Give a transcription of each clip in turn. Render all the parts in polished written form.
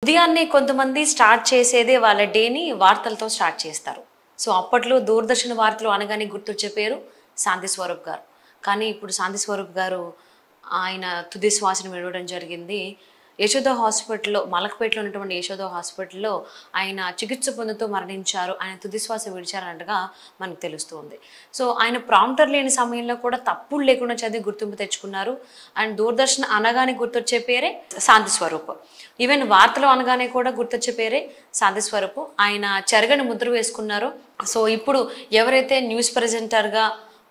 ఉదయాన్నే కొంతమంది స్టార్ట్ చేసేదే వాళ్ళ డేని వార్తలతో స్టార్ట్ చేస్తారు. సో అప్పట్లో దూరదర్శన్ వార్తలు అనగానే గుర్తొచ్చే పేరు శాంతి స్వరూప్ గారు. కానీ ఇప్పుడు శాంతి స్వరూప్ గారు ఆయన తుది శ్వాసను విడవడం జరిగింది. యశోద హాస్పిటల్లో, మలక్పేటలో ఉన్నటువంటి యశోద హాస్పిటల్లో ఆయన చికిత్స పొందుతూ మరణించారు. ఆయన తుది శ్వాస విడిచారన్నట్టుగా మనకు తెలుస్తుంది. సో ఆయన ప్రాంప్టర్ లేని సమయంలో కూడా తప్పులు లేకుండా చదివి గుర్తింపు తెచ్చుకున్నారు. అండ్ దూరదర్శన్ అనగానే గుర్తొచ్చే పేరే శాంతి స్వరూప్. ఈవెన్ వార్తలు అనగానే కూడా గుర్తొచ్చే పేరే శాంతి స్వరూప్. ఆయన చెరగని ముద్ర వేసుకున్నారు. సో ఇప్పుడు ఎవరైతే న్యూస్ ప్రెజెంటర్గా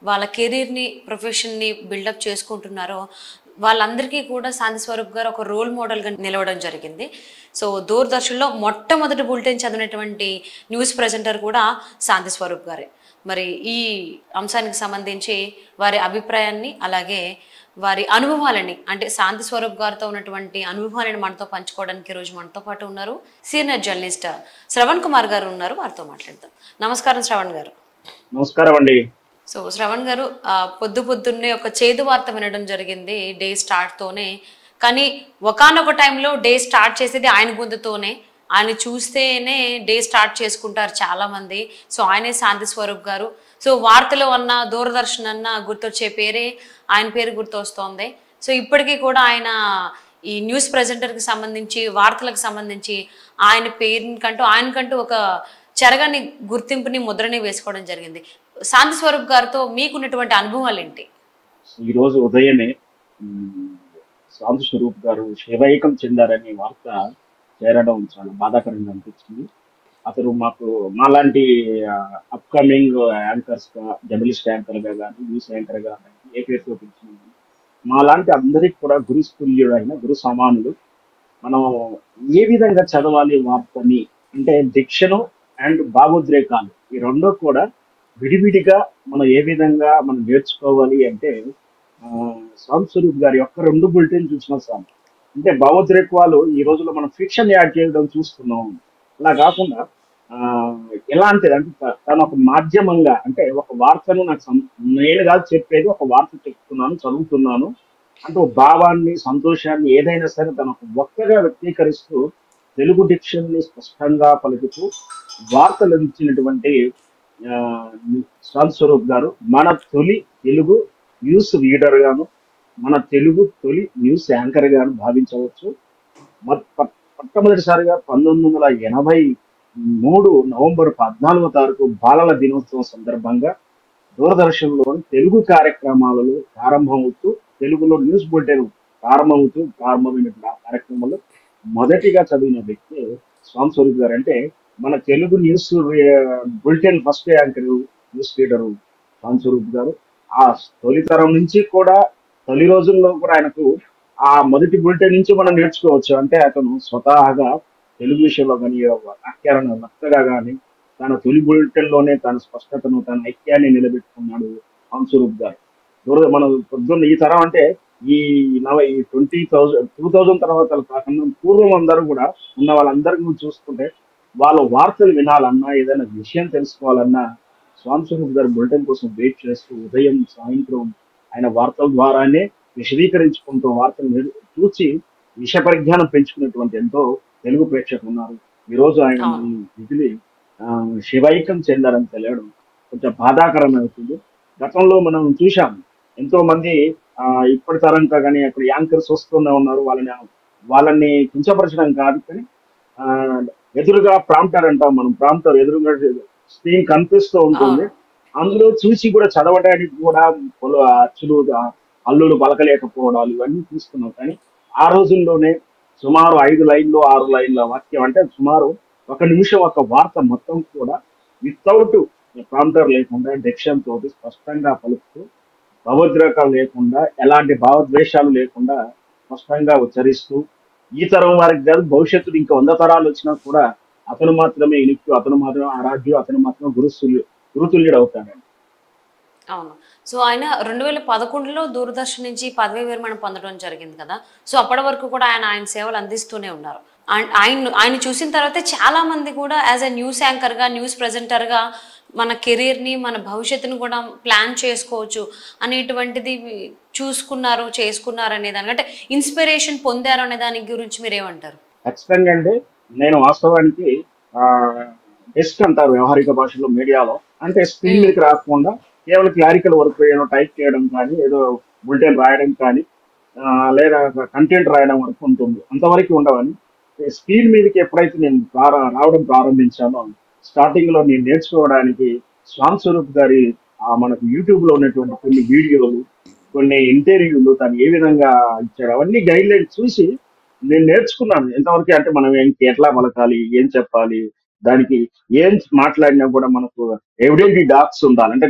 వాళ్ళ కెరీర్ని, ప్రొఫెషన్ని బిల్డప్ చేసుకుంటున్నారో వాళ్ళందరికీ కూడా శాంతి స్వరూప్ గారు ఒక రోల్ మోడల్గా నిలవడం జరిగింది. సో దూరదర్శన్లో మొట్టమొదటి బులెటిన్ చదివినటువంటి న్యూస్ ప్రెజెంటర్ కూడా శాంతి స్వరూప్ గారే. మరి ఈ అంశానికి సంబంధించి వారి అభిప్రాయాన్ని, అలాగే వారి అనుభవాలని, అంటే శాంతి స్వరూప్ గారితో ఉన్నటువంటి అనుభవాలను మనతో పంచుకోవడానికి ఈరోజు మనతో పాటు ఉన్నారు సీనియర్ జర్నలిస్ట్ శ్రవణ్ కుమార్ గారు ఉన్నారు. వారితో మాట్లాడదాం. నమస్కారం శ్రవణ్ గారు. నమస్కారం అండి. సో శ్రవణ్ గారు, పొద్దున్నే ఒక చేదు వార్త వినడం జరిగింది డే స్టార్ట్తోనే. కానీ ఒకానొక టైంలో డే స్టార్ట్ చేసేది ఆయన గొంతుతోనే. ఆయన చూస్తేనే డే స్టార్ట్ చేసుకుంటారు చాలామంది. సో ఆయనే శాంతి స్వరూప్ గారు. సో వార్తలు అన్నా, దూరదర్శన్ అన్నా గుర్తొచ్చే పేరే ఆయన పేరు గుర్తొస్తోంది. సో ఇప్పటికీ కూడా ఆయన ఈ న్యూస్ ప్రెజెంటర్కి సంబంధించి, వార్తలకు సంబంధించి ఆయనకంటూ ఒక చెరగని గుర్తింపుని, ముద్రని వేసుకోవడం జరిగింది. శాంతి స్వరూప్ గారితో మీకున్నటువంటి అనుభవాలు ఏంటి? ఈరోజు ఉదయమే శాంతి స్వరూప్ గారు శైవైకం చెందారనే వార్త చేరడం చాలా బాధాకరంగా అనిపించింది. అతను మాలాంటి అప్కమింగ్ యాంకర్స్ గా, జర్నలిస్ట్ యాంకర్ గా కానీ, న్యూస్ యాంకర్ గా కానీ ఏ పేరుతో పిలిచిన మాలాంటి అందరికి కూడా గురుస్తుల్యుడైన, గురు సమానులు. మనం ఏ విధంగా చదవాలి వార్తని అంటే డిక్షను అండ్ భావోద్రేకాలు ఈ రెండో కూడా విడివిడిగా మనం ఏ విధంగా మనం నేర్చుకోవాలి అంటే శాంతి స్వరూప్ గారి యొక్క 2 బులెటిన్ చూసిన సార్. అంటే భావోద్రేకాలు ఈ రోజుల్లో మనం ఫిక్షన్ యాడ్ చేయడం చూస్తున్నాం. అలా కాకుండా ఎలాంటిది అంటే తను ఒక మాధ్యమంగా, అంటే ఒక వార్తను నేను కాదు చెప్పేది, ఒక వార్త చెప్తున్నాను, చదువుతున్నాను అంటే ఒక భావాన్ని, సంతోషాన్ని ఏదైనా సరే తను ఒక వక్తగా వ్యక్తీకరిస్తూ తెలుగు డిక్షన్ ని స్పష్టంగా పలుకుతూ వార్తలు ఇచ్చినటువంటి శాంతి స్వరూప్ గారు మన తొలి తెలుగు న్యూస్ రీడర్ గాను, మన తెలుగు తొలి న్యూస్ యాంకర్ గాను భావించవచ్చు. మొట్టమొదటిసారిగా 1983 నవంబర్ 14వ తారీఖు బాలల దినోత్సవం సందర్భంగా దూరదర్శన్లోని తెలుగు కార్యక్రమాలలో ప్రారంభమవుతూ, తెలుగులో న్యూస్ బులెటిన్ ప్రారంభమైనటువంటి ఆ కార్యక్రమంలో మొదటిగా చదివిన వ్యక్తి శాంతి స్వరూప్ గారు. అంటే మన Telugu news bulletin first anchor, news reader Shanti Swaroop garu. ఆ తొలితరం నుంచి కూడా, తొలి రోజుల్లో కూడా ఆయనకు ఆ మొదటి బులెటిన్ నుంచి మనం నేర్చుకోవచ్చు. అంటే అతను స్వతహాగా తెలుగు విషయంలో కానీ, వ్యాఖ్యాన వక్తగా కానీ తన తొలి బులెటిన్ లోనే తన స్పష్టతను, తన ఐక్యాన్ని నిలబెట్టుకున్నాడు శాంతి స్వరూప్ గారు. మనం పొద్దున్న ఈ తరం అంటే ఈ 2000 తర్వాత కాకుండా పూర్వం అందరూ కూడా ఉన్న వాళ్ళందరికీ చూసుకుంటే వాళ్ళ వార్తలు వినాలన్నా, ఏదైనా విషయం తెలుసుకోవాలన్నా శాంతి స్వరూప్ గారి బులెటిన్ కోసం వెయిట్ చేస్తూ ఉదయం, సాయంత్రం ఆయన వార్తల ద్వారానే విశదీకరించుకుంటూ వార్తలు చూసి విష పరిజ్ఞానం పెంచుకున్నటువంటి ఎంతో తెలుగు ప్రేక్షకులు ఉన్నారు. ఈరోజు ఆయన విధిని శివైకం చెందారని తెలియడం కొంచెం బాధాకరమవుతుంది. గతంలో మనం చూసాం ఎంతో మంది ఇప్పటి తరంగా కానీ అక్కడ యాంకర్స్ వస్తూనే ఉన్నారు. వాళ్ళని కించపరచడం కాదు, కానీ ఎదురుగా ప్రాంప్టర్ అంటాం మనం, ప్రాంప్టర్ ఎదురుగా స్క్రీన్ కనిపిస్తూ ఉంటుంది. అందులో చూసి కూడా చదవడానికి కూడా అచ్చులు, హల్లులు పలకలేకపోవడాలు ఇవన్నీ చూస్తున్నాం. కానీ ఆ రోజుల్లోనే సుమారు 5 లైన్లు 6 లైన్ల వాక్యం, అంటే సుమారు 1 నిమిషం ఒక వార్త మొత్తం కూడా వితౌట్ ప్రాంప్టర్ లేకుండా డిక్షన్ తోటి స్పష్టంగా పలుకుతూ, భావోద్రేకాలు లేకుండా, ఎలాంటి భావద్వేషాలు లేకుండా స్పష్టంగా ఉచ్చరిస్తూ, ఈ తరం వారికి కాదు భవిష్యత్తులో ఇంకా 100 తరాలు వచ్చినా కూడా అతను మాత్రమే ఇనుక్కు, అతను మాత్రమే ఆరాధ్యు, అతను మాత్రమే గురుతుల్యుడు అవుతాడండి. అవును. సో ఆయన 2011లో దూరదర్శన్ నుంచి పదవి విరమణ పొందడం జరిగింది కదా. సో అప్పటి వరకు కూడా ఆయన సేవలు అందిస్తూనే ఉన్నారు. ఆయన చూసిన తర్వాత చాలా మంది కూడా యాజ్ ఎ న్యూస్ యాంకర్గా, న్యూస్ ప్రెజెంటర్గా మన కెరీర్ని, మన భవిష్యత్తును కూడా ప్లాన్ చేసుకోవచ్చు అనేటువంటిది చేసుకున్నారు అనే దాని, అంటే ఇన్స్పిరేషన్ పొందారు అనే దాని గురించి మీరు ఏమంటారు? ఖచ్చితంగా అండి. నేను వాస్తవానికి డెస్క్ అంటారు వ్యవహారిక భాషలో మీడియాలో. అంటే స్క్రీన్ ఉమ్, మీదకి రాకుండా కేవలం క్లారికల్ వర్క్ ఏదో టైప్ చేయడం కానీ, ఏదో బులెటిన్ రాయడం కానీ, లేదా కంటెంట్ రాయడం వరకు ఉంటుంది. అంతవరకు ఉండవని స్క్రీన్ మీదకి ఎప్పుడైతే నేను రావడం ప్రారంభించానో, స్టార్టింగ్ లో నేను నేర్చుకోవడానికి శ్యామ్ స్వరూప్ గారి మనకు యూట్యూబ్ లో ఉన్నటువంటి కొన్ని వీడియోలు, కొన్ని ఇంటర్వ్యూలు తను ఏ విధంగా ఇచ్చాడు అవన్నీ గైడ్ లైన్స్ చూసి నేను నేర్చుకున్నాను. ఎంతవరకు అంటే మనం ఎట్లా పలకాలి, ఏం చెప్పాలి, దానికి ఏం మాట్లాడినా కూడా మనకు ఎవిడెంట్ డాక్స్ ఉండాలి. అంటే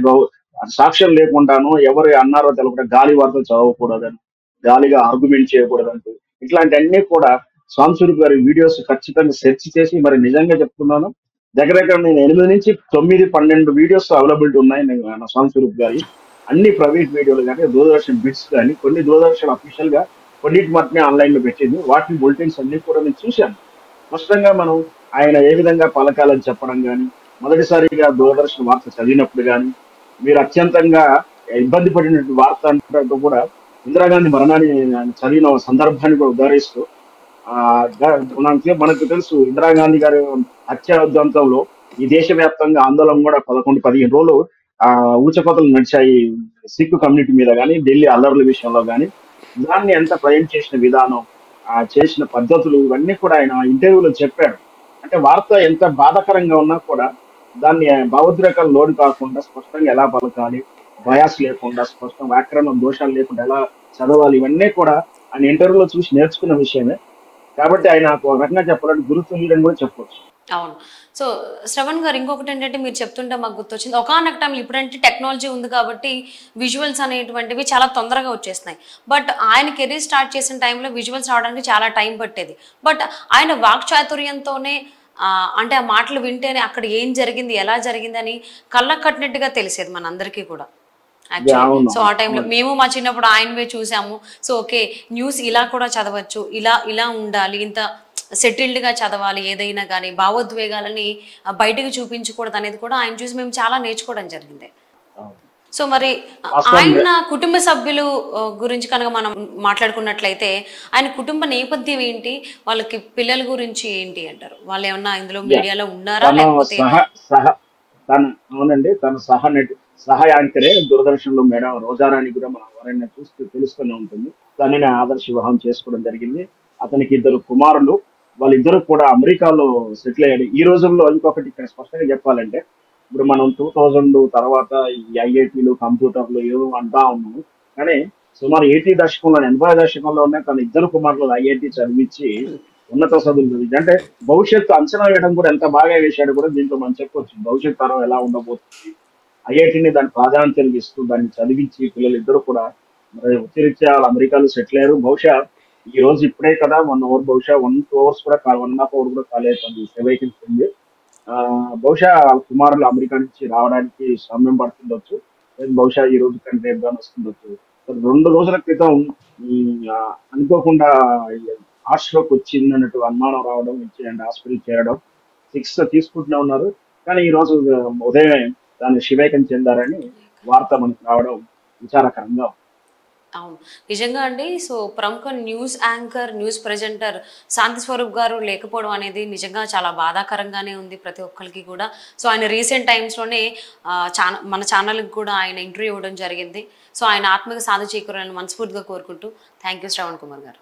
సాక్ష్యం లేకుండాను ఎవరు అన్నారో తెలపకుండా గాలి వార్తలు చదవకూడదని, గాలిగా ఆర్గ్యుమెంట్ చేయకూడదంటూ ఇట్లాంటివన్నీ కూడా సాంస్కృతిక గారి వీడియోస్ ఖచ్చితంగా సెర్చ్ చేసి మరి నిజంగా చెప్తున్నాను. దగ్గర దగ్గర నేను 8 నుంచి 9 12 వీడియోస్ అవైలబిలిటీ ఉన్నాయి నా సాంస్కృతిక గారి. అన్ని ప్రైవేట్ వీడియోలు కానీ, దూరదర్శన్ బిట్స్ కానీ, కొన్ని దూరదర్శన్ అఫీషియల్ గా కొన్నిటి మాత్రమే ఆన్లైన్ లో పెట్టింది. వాటిని బులెటిన్స్ అన్ని కూడా నేను చూశాను. స్పష్టంగా మనం ఆయన ఏ విధంగా పలకాలని చెప్పడం కానీ, మొదటిసారిగా దూరదర్శన్ వార్త చదివినప్పుడు కానీ, మీరు అత్యంతంగా ఇబ్బంది పడినటువంటి వార్త అంటే కూడా ఇందిరాగాంధీ మరణాన్ని ఆయన చదివిన సందర్భాన్ని కూడా ఉదాహరిస్తూ మనకు తెలుసు ఇందిరాగాంధీ గారి హత్య ఉదంతంలో ఈ దేశవ్యాప్తంగా ఆందోళన కూడా 11-15 రోజులు ఆ ఊచకోతలు నడిచాయి సిక్ కమ్యూనిటీ మీద కానీ, ఢిల్లీ అల్లర్ల విషయంలో కానీ. దాన్ని ఎంత ప్రజెంట్ చేసిన విధానం, చేసిన పద్ధతులు ఇవన్నీ కూడా ఆయన ఇంటర్వ్యూలో చెప్పాడు. అంటే వార్త ఎంత బాధాకరంగా ఉన్నా కూడా దాన్ని భావోద్రేకాలు లోను కాకుండా స్పష్టంగా ఎలా పలకాలి, బయాస్ లేకుండా స్పష్టం వ్యాకరణ దోషాలు లేకుండా ఎలా చదవాలి, ఇవన్నీ కూడా ఆయన ఇంటర్వ్యూలో చూసి నేర్చుకున్న విషయమే. కాబట్టి ఆయన ఒక రకంగా చెప్పాలంటే గురుతుల్యుడని కూడా చెప్పొచ్చు. అవును. సో శ్రవణ్ గారు, ఇంకొకటి ఏంటంటే మీరు చెప్తుంటే మాకు గుర్తొచ్చింది. ఒకానొక టైంలో ఇప్పుడంటే టెక్నాలజీ ఉంది కాబట్టి విజువల్స్ అనేటువంటివి చాలా తొందరగా వచ్చేస్తున్నాయి. బట్ ఆయన కెరీర్ స్టార్ట్ చేసిన టైంలో విజువల్స్ రావడానికి చాలా టైం పట్టేది. బట్ ఆయన వాక్చాతుర్యంతోనే అంటే ఆ మాటలు వింటేనే అక్కడ ఏం జరిగింది, ఎలా జరిగింది అని కళ్ళకు కట్టినట్టుగా తెలిసేది మనందరికీ కూడా యాక్చువల్లీ. అవును, సో ఆ టైంలో అవును. మేము మా చిన్నప్పుడు ఆయనవే చూసాము. సో ఓకే, న్యూస్ ఇలా కూడా చదవచ్చు, ఇలా ఇలా ఉండాలి, ఇంత సెటిల్డ్గా చదవాలి, ఏదైనా కానీ భావోద్వేగాలని బయటకు చూపించకూడదు అనేది కూడా ఆయన చూసి మేము చాలా నేర్చుకోవడం జరిగింది. అవును. సో మరి వాస్తవంగా ఆయన కుటుంబ సభ్యులు గురించి కనుక మనం మాట్లాడుకున్నట్లయితే ఆయన కుటుంబ నేపథ్యం ఏంటి, వాళ్ళకి పిల్లల గురించి ఏంటి అంటారు? వాళ్ళు ఏమన్నా ఇందులో యా. మీడియాలో ఉన్నారా తను లేకపోతే? సహ సహ తన అవునండి. తన సహ యాంకరే దూరదర్శన్ లో మేడం రోజారాణి కూడా మనం ఎవరైనా చూస్తే తెలుస్తూనే ఉంటుంది. తనని ఆదర్శ వివాహం చేసుకోవడం జరిగింది. అతనికి 2 కుమారులు. వాళ్ళిద్దరూ కూడా అమెరికాలో సెటిల్ అయ్యాడు. ఈ రోజుల్లో ఇంకొకటి ఇక్కడ స్పష్టంగా చెప్పాలంటే, ఇప్పుడు మనం 2000 తర్వాత ఈ ఐఐటీలు, కంప్యూటర్లు ఏవో అంటా ఉన్నాము. కానీ సుమారు 80 దశకంలోనే తన 2 కుమారులు ఐఐటి చదివించి ఉన్నత చదువులు చదివించి అంటే భవిష్యత్తు అంచనా వేయడం కూడా ఎంత బాగా వేశాడు కూడా దీంట్లో మనం చెప్పొచ్చు. భవిష్యత్ తరం ఎలా ఉండబోతుంది, ఐఐటిని దాని ప్రాధాన్యతలు ఇస్తూ దాన్ని చదివించి పిల్లలు ఇద్దరు కూడా మరి వృత్తిరీత్యా వాళ్ళు అమెరికాలో సెటిల్ అయ్యారు. బహుశా ఈ రోజు ఇప్పుడే కదా 1 అవర్, బహుశా 1-2 అవర్స్ కూడా 1.5 అవర్ కూడా కాలేదండి సెవైకిల్స్ ఉంది. ఆ, బహుశా వాళ్ళ కుమారులు అమెరికా నుంచి రావడానికి సమయం పడుతుండొచ్చు. లేదు బహుశా ఈ రోజు కానీ రేపు కానీ వస్తుండొచ్చు. 2 రోజుల క్రితం అనుకోకుండా హార్ట్ స్ట్రోక్ వచ్చింది అన్నట్టు అనుమానం రావడం, అండ్ హాస్పిటల్ చేరడం, చికిత్స తీసుకుంటూనే ఉన్నారు. కానీ ఈ రోజు ఉదయం దాన్ని శివైకం చెందారని వార్త మనకు రావడం విచారకరంగా ఉంది. అవును, నిజంగా అండి. సో ప్రముఖ న్యూస్ యాంకర్, న్యూస్ ప్రెజెంటర్ శాంతి స్వరూప్ గారు లేకపోవడం అనేది నిజంగా చాలా బాధాకరంగానే ఉంది ప్రతి ఒక్కరికి కూడా. సో ఆయన రీసెంట్ టైమ్స్లోనే మన ఛానల్కి కూడా ఆయన ఇంటర్వ్యూ ఇవ్వడం జరిగింది. సో ఆయన ఆత్మకి సాధి చేకూరాలని మనస్ఫూర్తిగా కోరుకుంటూ థ్యాంక్ యూ శ్రవణ్ కుమార్ గారు.